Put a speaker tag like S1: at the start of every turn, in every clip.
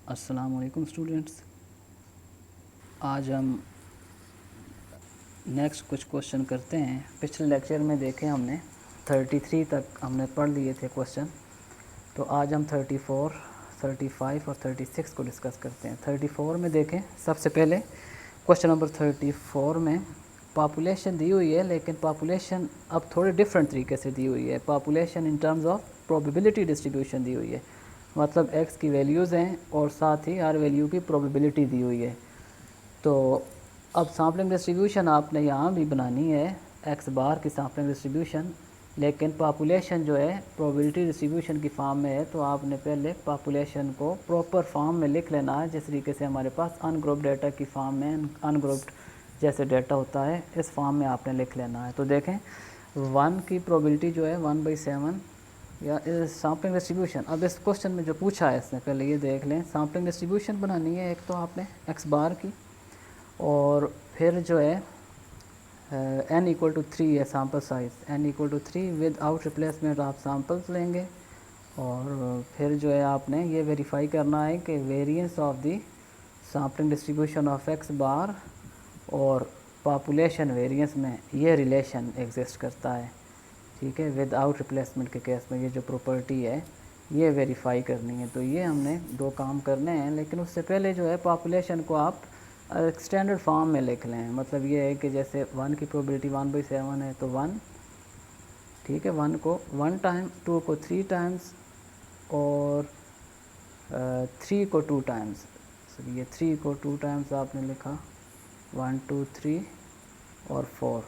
S1: अस्सलाम वालेकुम स्टूडेंट्स। आज हम नेक्स्ट कुछ क्वेश्चन करते हैं। पिछले लेक्चर में देखे हमने 33 तक हमने पढ़ लिए थे क्वेश्चन, तो आज हम 34, 35 और 36 को डिस्कस करते हैं। 34 में देखें, सबसे पहले क्वेश्चन नंबर 34 में पॉपुलेशन दी हुई है, लेकिन पॉपुलेशन अब थोड़े डिफरेंट तरीके से दी हुई है। Population in terms of probability distribution दी हुई है, मतलब x की वैल्यूज़ हैं और साथ ही हर वैल्यू की प्रोबेबिलिटी दी हुई है। तो अब सैम्पलिंग डिस्ट्रीब्यूशन आपने यहाँ भी बनानी है, x बार की सैम्पलिंग डिस्ट्रीब्यूशन, लेकिन पॉपुलेशन जो है प्रोबेबिलिटी डिस्ट्रीब्यूशन की फॉर्म में है। तो आपने पहले पॉपुलेशन को प्रॉपर फॉर्म में लिख लेना है, जिस तरीके से हमारे पास अनग्रुप्ड डाटा की फॉर्म में अनग्रुप्ड जैसे डाटा होता है, इस फॉर्म में आपने लिख लेना है। तो देखें 1 की प्रोबेबिलिटी जो है 1/7 या सैम्पलिंग डिस्ट्रीब्यूशन। अब इस क्वेश्चन में जो पूछा है इसने, पहले ये देख लें। सैम्पलिंग डिस्ट्रीब्यूशन बनानी है एक तो आपने x बार की, और फिर जो है n = 3 है sample size, n = 3 with out replacement आप सैम्पल्स लेंगे, और फिर जो है आपने ये वेरीफाई करना है कि variance of the sampling distribution of x बार और पॉपुलेशन वेरिएंस में ये रिलेशन एग्जिस्ट करता है। ठीक है, विदाउट रिप्लेसमेंट के केस में ये जो प्रॉपर्टी है ये वेरीफाई करनी है। तो ये हमने दो काम करने हैं, लेकिन उससे पहले जो है पॉपुलेशन को आप स्टैंडर्ड फॉर्म में लिख लें। मतलब ये है कि जैसे 1 की प्रोबेबिलिटी 1/7 है तो 1, ठीक है, 1 को 1 टाइम, 2 को 3 टाइम्स और 3 को 2 टाइम्स। सॉरी, ये 3 को 2 टाइम्स आपने लिखा, 1 2 3 और 4।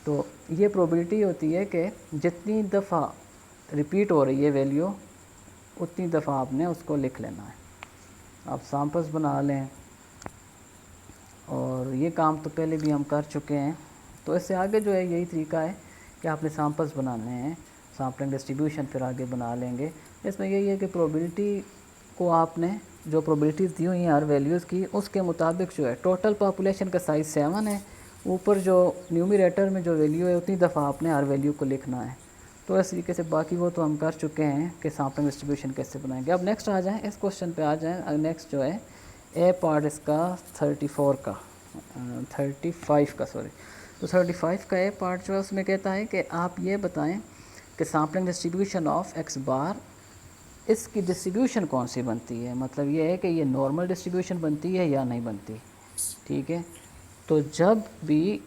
S1: तो ये प्रोबेबिलिटी होती है कि जितनी दफ़ा रिपीट हो रही है वैल्यू, उतनी दफ़ा आपने उसको लिख लेना है। आप सैम्पल्स बना लें, और ये काम तो पहले भी हम कर चुके हैं। तो इससे आगे जो है यही तरीका है कि आपने सैम्पल्स बनाने हैं, सैम्पलिंग डिस्ट्रीब्यूशन फिर आगे बना लेंगे। इसमें यही है कि प्रोबेबिलिटी को आपने जो प्रोबेबिलिटीज़ दी हुई हैं हर वैल्यूज़ की, उसके मुताबिक जो है टोटल पॉपुलेशन का साइज़ 7 है, ऊपर जो न्यूमरेटर में जो वैल्यू है उतनी दफ़ा आपने हर वैल्यू को लिखना है। तो इस तरीके से बाकी वो तो हम कर चुके हैं कि सैम्पलिंग डिस्ट्रीब्यूशन कैसे बनाएंगे। अब नेक्स्ट आ जाएं, इस क्वेश्चन पे आ जाएं। नेक्स्ट जो है ए पार्ट इसका 35 का सॉरी, तो 35 का ए पार्ट जो है उसमें कहता है कि आप ये बताएं कि सैम्पलिंग डिस्ट्रीब्यूशन ऑफ x बार, इसकी डिस्ट्रीब्यूशन कौन सी बनती है। मतलब ये है कि ये नॉर्मल डिस्ट्रीब्यूशन बनती है या नहीं बनती। ठीक है, तो जब भी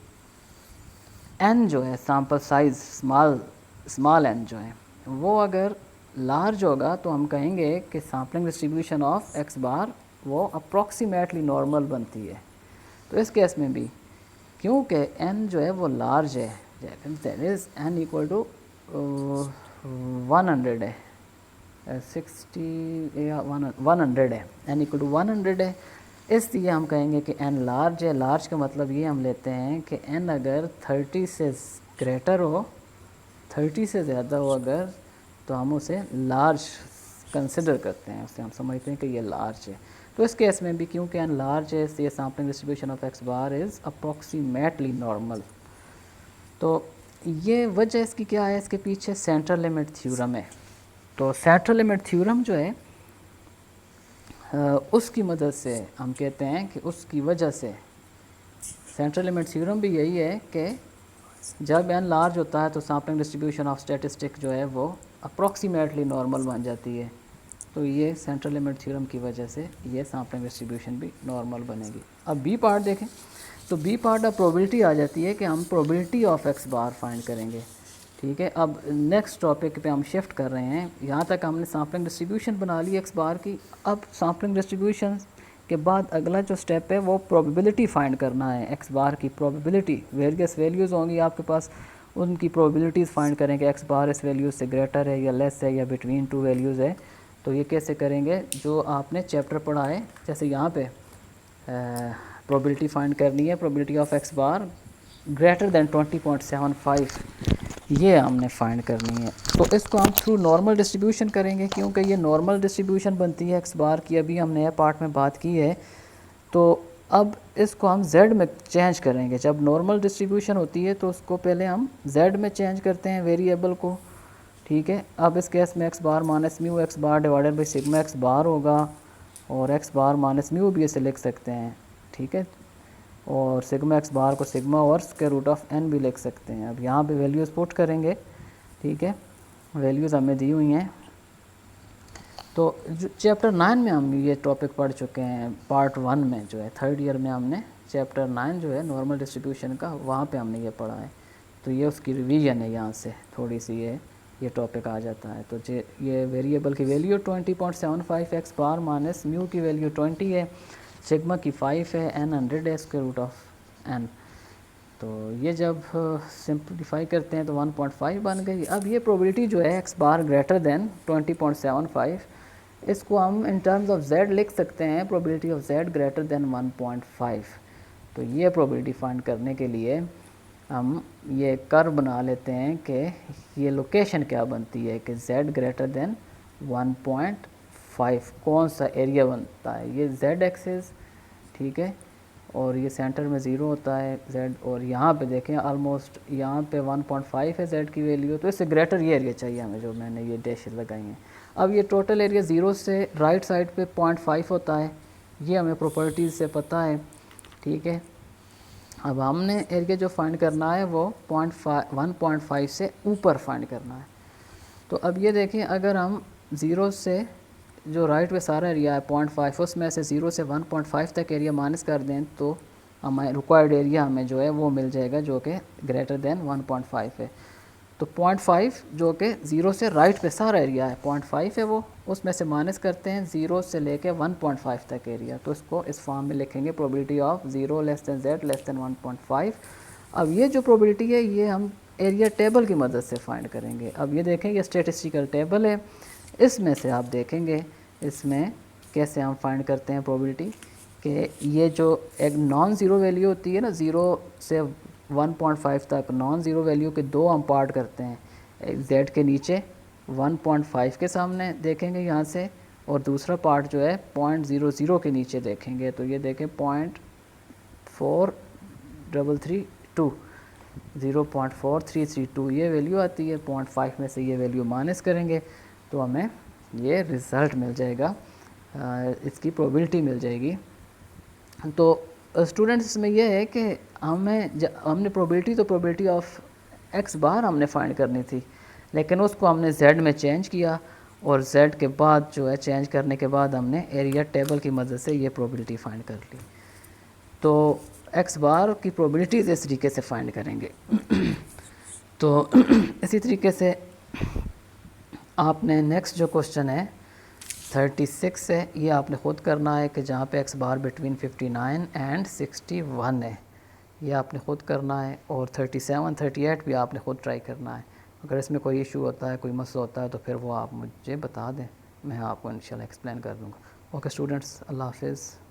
S1: n जो है सैम्पल साइज़ स्मॉल n जो है वो अगर लार्ज होगा, तो हम कहेंगे कि सैम्पलिंग डिस्ट्रीब्यूशन ऑफ x बार वो अप्रॉक्सीमेटली नॉर्मल बनती है। तो इस केस में भी क्योंकि n जो है वो लार्ज है, दैट इज़ n = 100 है, 60 या 100 है, n = 100 है, इसलिए हम कहेंगे कि n लार्ज है। लार्ज का मतलब ये हम लेते हैं कि n अगर 30 से ग्रेटर हो, 30 से ज़्यादा हो अगर, तो हम उसे लार्ज कंसिडर करते हैं, उससे हम समझते हैं कि ये लार्ज है। तो इस केस में भी क्योंकि n लार्ज है, इसलिए sampling distribution of x bar is approximately normal. तो ये वजह इसकी क्या है, इसके पीछे सेंट्रल लिमिट थ्योरम है। तो सेंट्रल लिमिट थ्योरम जो है उसकी मदद से हम कहते हैं कि उसकी वजह से सेंट्रल लिमिट थ्योरम भी यही है कि जब n लार्ज होता है तो सैम्पलिंग डिस्ट्रीब्यूशन ऑफ स्टैटिस्टिक जो है वो अप्रॉक्सीमेटली नॉर्मल बन जाती है। तो ये सेंट्रल लिमिट थ्योरम की वजह से ये सैम्पलिंग डिस्ट्रीब्यूशन भी नॉर्मल बनेगी। अब बी पार्ट देखें, तो बी पार्ट अब प्रोबेबिलिटी आ जाती है कि हम probability of x bar find करेंगे। ठीक है, अब नेक्स्ट टॉपिक पे हम शिफ्ट कर रहे हैं। यहाँ तक हमने सैम्पलिंग डिस्ट्रीब्यूशन बना ली x बार की। अब सैम्पलिंग डिस्ट्रीब्यूशन के बाद अगला जो स्टेप है वो प्रोबेबिलिटी फाइंड करना है। x बार की प्रोबेबिलिटी, वेरियस वैल्यूज़ होंगी आपके पास, उनकी प्रोबेबिलिटीज़ फाइंड करें कि x बार इस वैल्यू से ग्रेटर है या लेस है या बिटवीन टू वैल्यूज़ है। तो ये कैसे करेंगे, जो आपने चैप्टर पढ़ा है, जैसे यहाँ पे प्रोबेबिलिटी फाइंड करनी है, probability of x bar greater than 20.75, ये हमने फाइंड करनी है। तो इसको हम थ्रू नॉर्मल डिस्ट्रीब्यूशन करेंगे, क्योंकि ये नॉर्मल डिस्ट्रीब्यूशन बनती है x बार की, अभी हमने नया पार्ट में बात की है। तो अब इसको हम z में चेंज करेंगे। जब नॉर्मल डिस्ट्रीब्यूशन होती है तो उसको पहले हम z में चेंज करते हैं वेरिएबल को। ठीक है, अब इस केस में x bar minus mu x bar divided by sigma x बार होगा, और एक्स बार माइनस म्यू भी ऐसे लिख सकते हैं, ठीक है। और सिग्मा एक्स बार को सिग्मा और स्क्वायर रूट ऑफ एन भी लिख सकते हैं। अब यहाँ पे वैल्यूज़ पुट करेंगे, ठीक है, वैल्यूज़ हमें दी हुई हैं। तो जो चैप्टर 9 में हम ये टॉपिक पढ़ चुके हैं, पार्ट 1 में जो है, थर्ड ईयर में हमने चैप्टर 9 जो है नॉर्मल डिस्ट्रीब्यूशन का, वहाँ पे हमने ये पढ़ा है। तो ये उसकी रिवीजन है, यहाँ से थोड़ी सी ये टॉपिक आ जाता है। तो ये वेरिएबल की वैल्यू 20.75 एक्स बार माइनस म्यू की वैल्यू 20 है, सिग्मा की 5 है, एन 100 है, स्क्वायर रूट ऑफ एन। तो ये जब सिंप्लीफाई करते हैं तो 1.5 बन गई। अब ये प्रोबेबिलिटी जो है एक्स बार ग्रेटर देन 20.75, इसको हम इन टर्म्स ऑफ z लिख सकते हैं, probability of z greater than 1.5। तो ये प्रोबेबिलिटी फाइंड करने के लिए हम ये कर्व बना लेते हैं कि ये लोकेशन क्या बनती है कि z ग्रेटर देन 1.5 कौन सा एरिया बनता है। ये z एक्सिस, ठीक है, और ये सेंटर में 0 होता है z, और यहाँ पे देखें ऑलमोस्ट यहाँ पे 1.5 है z की वैल्यू। तो इससे ग्रेटर ये एरिया चाहिए हमें, जो मैंने ये डैश लगाई हैं। अब ये टोटल एरिया 0 से राइट साइड पे 0.5 होता है, ये हमें प्रॉपर्टीज़ से पता है, ठीक है। अब हमने एरिया जो फाइंड करना है वो 1.5 से ऊपर फाइंड करना है। तो अब ये देखें, अगर हम 0 से जो राइट पे सारा एरिया है 0.5, उसमें से 0 से 1.5 तक एरिया माइनस कर दें तो हमें रिक्वायर्ड एरिया हमें जो है वो मिल जाएगा, जो कि ग्रेटर देन 1.5 है। तो 0.5 जो कि 0 से राइट पे सारा एरिया है 0.5 है, वो उसमें से माइनस करते हैं 0 से लेके 1.5 तक एरिया। तो इसको इस फॉर्म में लिखेंगे, probability of 0 less than z less than 1.5। अब ये जो प्रोबेबिलिटी है ये हम एरिया टेबल की मदद से फाइंड करेंगे। अब ये देखें, ये स्टेटिस्टिकल टेबल है, इसमें से आप देखेंगे इसमें कैसे हम फाइंड करते हैं प्रोबेबिलिटी कि ये जो एक नॉन ज़ीरो वैल्यू होती है ना, 0 से 1.5 तक नॉन ज़ीरो वैल्यू के दो हम पार्ट करते हैं, एक z के नीचे 1.5 के सामने देखेंगे यहाँ से, और दूसरा पार्ट जो है 0.00 के नीचे देखेंगे। तो ये देखें 0.4332 0.4332 ये वैल्यू आती है। 0.5 में से ये वैल्यू माइनस करेंगे तो हमें ये रिज़ल्ट मिल जाएगा, इसकी प्रोबेबिलिटी मिल जाएगी। तो स्टूडेंट्स इसमें यह है कि हमने प्रोबेबिलिटी ऑफ एक्स बार हमने फाइंड करनी थी, लेकिन उसको हमने z में चेंज किया, और z के बाद जो है चेंज करने के बाद हमने एरिया टेबल की मदद से ये प्रोबेबिलिटी फाइंड कर ली। तो एक्स बार की प्रोबेबिलिटीज़ इस तरीके से फाइंड करेंगे। तो इसी तरीके से आपने नेक्स्ट जो क्वेश्चन है 36 है, ये आपने ख़ुद करना है कि जहाँ पे एक्स बार बिटवीन 59 एंड 61 है, ये आपने ख़ुद करना है। और 37 38 भी आपने ख़ुद ट्राई करना है। अगर इसमें कोई इशू होता है, कोई मसला होता है, तो फिर वो आप मुझे बता दें, मैं आपको इंशाल्लाह एक्सप्लेन कर दूँगा। ओके स्टूडेंट्स, अल्लाह हाफ़िज़।